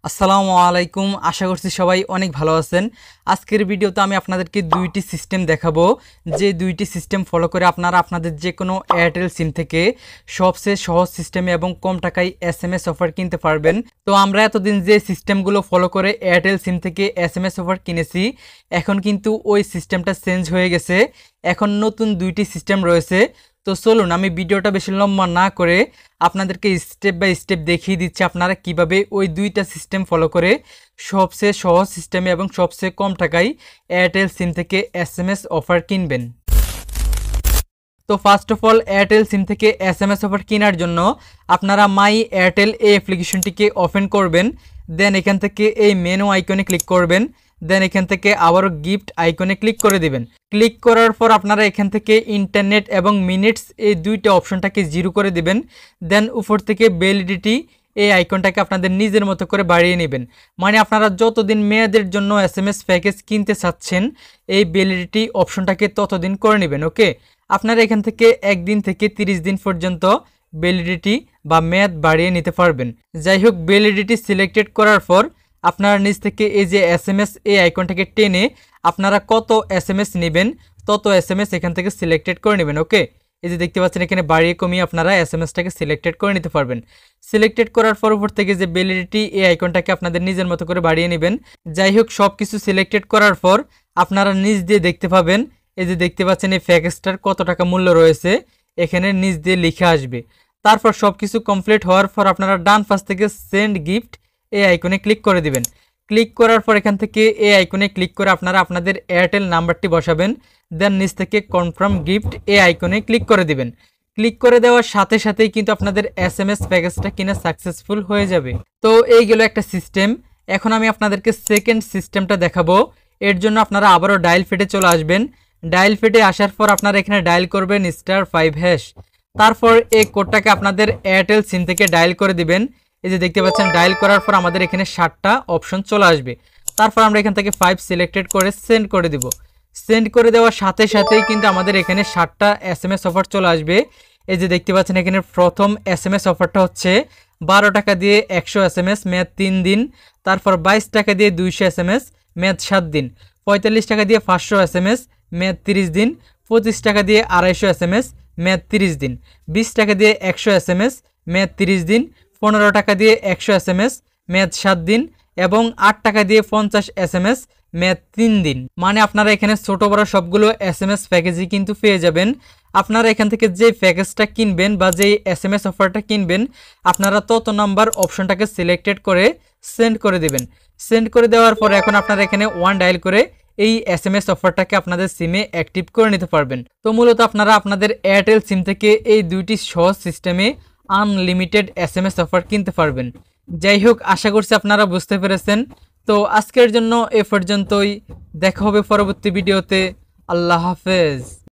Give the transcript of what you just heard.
আসসালামু আলাইকুম। আশা করছি সবাই অনেক ভালো আছেন। আজকের ভিডিওতে আমি আপনাদেরকে দুইটি সিস্টেম দেখাবো, যে দুইটি সিস্টেম ফলো করে আপনারা আপনাদের যে কোনো এয়ারটেল সিম থেকে সবচেয়ে সহজ সিস্টেমে এবং কম টাকায় এসএমএস অফার কিনতে পারবেন। তো আমরা এতদিন যে সিস্টেমগুলো ফলো করে এয়ারটেল সিম থেকে এসএমএস অফার কিনেছি, এখন কিন্তু ওই সিস্টেমটা চেঞ্জ হয়ে গেছে। এখন নতুন দুইটি সিস্টেম রয়েছে। তো চলুন আমি ভিডিওটা বেশি লম্বা না করে আপনাদেরকে স্টেপ বাই স্টেপ দেখিয়ে দিচ্ছি আপনারা কিভাবে ওই দুইটা সিস্টেম ফলো করে সবচেয়ে সহজ সিস্টেমে এবং সবচেয়ে কম টাকায় এয়ারটেল সিম থেকে এসএমএস অফার কিনবেন। তো ফার্স্ট অফ অল এয়ারটেল সিম থেকে এসএমএস অফার কেনার জন্য আপনারা মাই এয়ারটেল এই অ্যাপ্লিকেশনটিকে ওপেন করবেন। দেন এখান থেকে এই মেনু আইকনে ক্লিক করবেন। দেন এখান থেকে আবারও গিফট আইকনে ক্লিক করে দিবেন। ক্লিক করার পর আপনারা এখান থেকে ইন্টারনেট এবং মিনিটস এই দুইটা অপশনটাকে জিরো করে দিবেন। দেন উপর থেকে ভ্যালিডিটি এই আইকনটাকে আপনাদের নিজের মতো করে বাড়িয়ে নেবেন। মানে আপনারা যতদিন মেয়াদের জন্য এসএমএস প্যাকেজ কিনতে চাচ্ছেন এই ভ্যালিডিটি অপশনটাকে ততদিন করে নেবেন। ওকে, আপনারা এখান থেকে 1 দিন থেকে 30 দিন পর্যন্ত ভ্যালিডিটি বা মেয়াদ বাড়িয়ে নিতে পারবেন। যাই হোক, ভ্যালিডিটি সিলেক্টেড করার পর আপনারা নিচ থেকে এই যে এসএমএস এই আইকনটাকে টেনে আপনারা কত এসএমএস নেবেন তত এসএমএস এখান থেকে সিলেক্টেড করে নেবেন। ওকে, এই যে দেখতে পাচ্ছেন এখানে বাড়িয়ে কমিয়ে আপনারা এসএমএসটাকে সিলেক্টেড করে নিতে পারবেন। সিলেক্টেড করার পর উপর থেকে যে ভ্যালিডিটি এই আইকনটাকে আপনাদের নিজের মতো করে বাড়িয়ে নেবেন। যাই হোক, সব কিছু সিলেক্টেড করার পর আপনারা নিচ দিয়ে দেখতে পাবেন এই যে দেখতে পাচ্ছেন এই প্যাকেজটার কত টাকা মূল্য রয়েছে এখানে নিচ দিয়ে লিখে আসবে। তারপর সব কিছু কমপ্লিট হওয়ার পর আপনারা ডান পাশ থেকে সেন্ড গিফট এই আইকনে ক্লিক করে দিবেন। ক্লিক করার পর এখান থেকে এই আইকনে ক্লিক করে আপনারা আপনাদের এয়ারটেল নাম্বারটি বসাবেন। দেন নিচ থেকে কনফার্ম গিফট এই আইকনে ক্লিক করে দিবেন। ক্লিক করে দেওয়ার সাথে সাথেই কিন্তু আপনাদের এসএমএস প্যাকেজটা কিনা সাকসেসফুল হয়ে যাবে। তো এই গেল একটা সিস্টেম। এখন আমি আপনাদেরকে সেকেন্ড সিস্টেমটা দেখাবো। এর জন্য আপনারা আবারও ডায়াল ফিডে চলে আসবেন। ডায়াল ফিডে আসার পর আপনারা এখানে ডায়াল করবেন *5#। তারপর এই কোডটাকে আপনাদের এয়ারটেল সিম থেকে ডায়াল করে দিবেন। এই যে দেখতে পাচ্ছেন ডায়াল করার পর আমাদের এখানে 7টা অপশন চলে আসবে। তারপর আমরা এখান থেকে 5 সিলেক্টেড করে সেন্ড করে দিব। সেন্ড করে দেওয়ার সাথে সাথেই কিন্তু আমাদের এখানে 7টা এসএমএস অফার চলে আসবে। এই যে দেখতে পাচ্ছেন এখানে প্রথম এসএমএস অফারটা হচ্ছে 12 টাকা দিয়ে 100 এসএমএস মেয়াদ 3 দিন। তারপর 22 টাকা দিয়ে 200 এসএমএস মেয়াদ 7 দিন। 45 টাকা দিয়ে 500 এসএমএস মেয়াদ 30 দিন। 25 টাকা দিয়ে 250 এসএমএস মেয়াদ 30 দিন। 20 টাকা দিয়ে 100 এসএমএস মেয়াদ 30 দিন। 15 টাকা দিয়ে 100 এসএমএস মেয়াদ 7 দিন এবং 8 টাকা দিয়ে 50 এসএমএস মেয়াদ 3 দিন। মানে আপনারা এখানে ছোট বড় সবগুলো এসএমএস প্যাকেজই কিন্তু পেয়ে যাবেন। আপনারা এখান থেকে যে প্যাকেজটা কিনবেন বা যেই এসএমএস অফারটা কিনবেন আপনারা তত নাম্বার অপশনটাকে সিলেক্টেড করে সেন্ড করে দিবেন। সেন্ড করে দেওয়ার পর এখন আপনারা এখানে 1 ডায়াল করে এই এসএমএস অফারটাকে আপনাদের সিমে অ্যাক্টিভ করে নিতে পারবেন। তো মূলত আপনারা আপনাদের এয়ারটেল সিম থেকে এই দুইটি সহজ সিস্টেমে আনলিমিটেড এসএমএস অফার কিনতে পারবেন। যাই হোক, আশা করছি আপনারা বুঝতে পেরেছেন। তো আজকের জন্য এ পর্যন্তই, দেখা হবে পরবর্তী ভিডিওতে। আল্লাহ হাফেজ।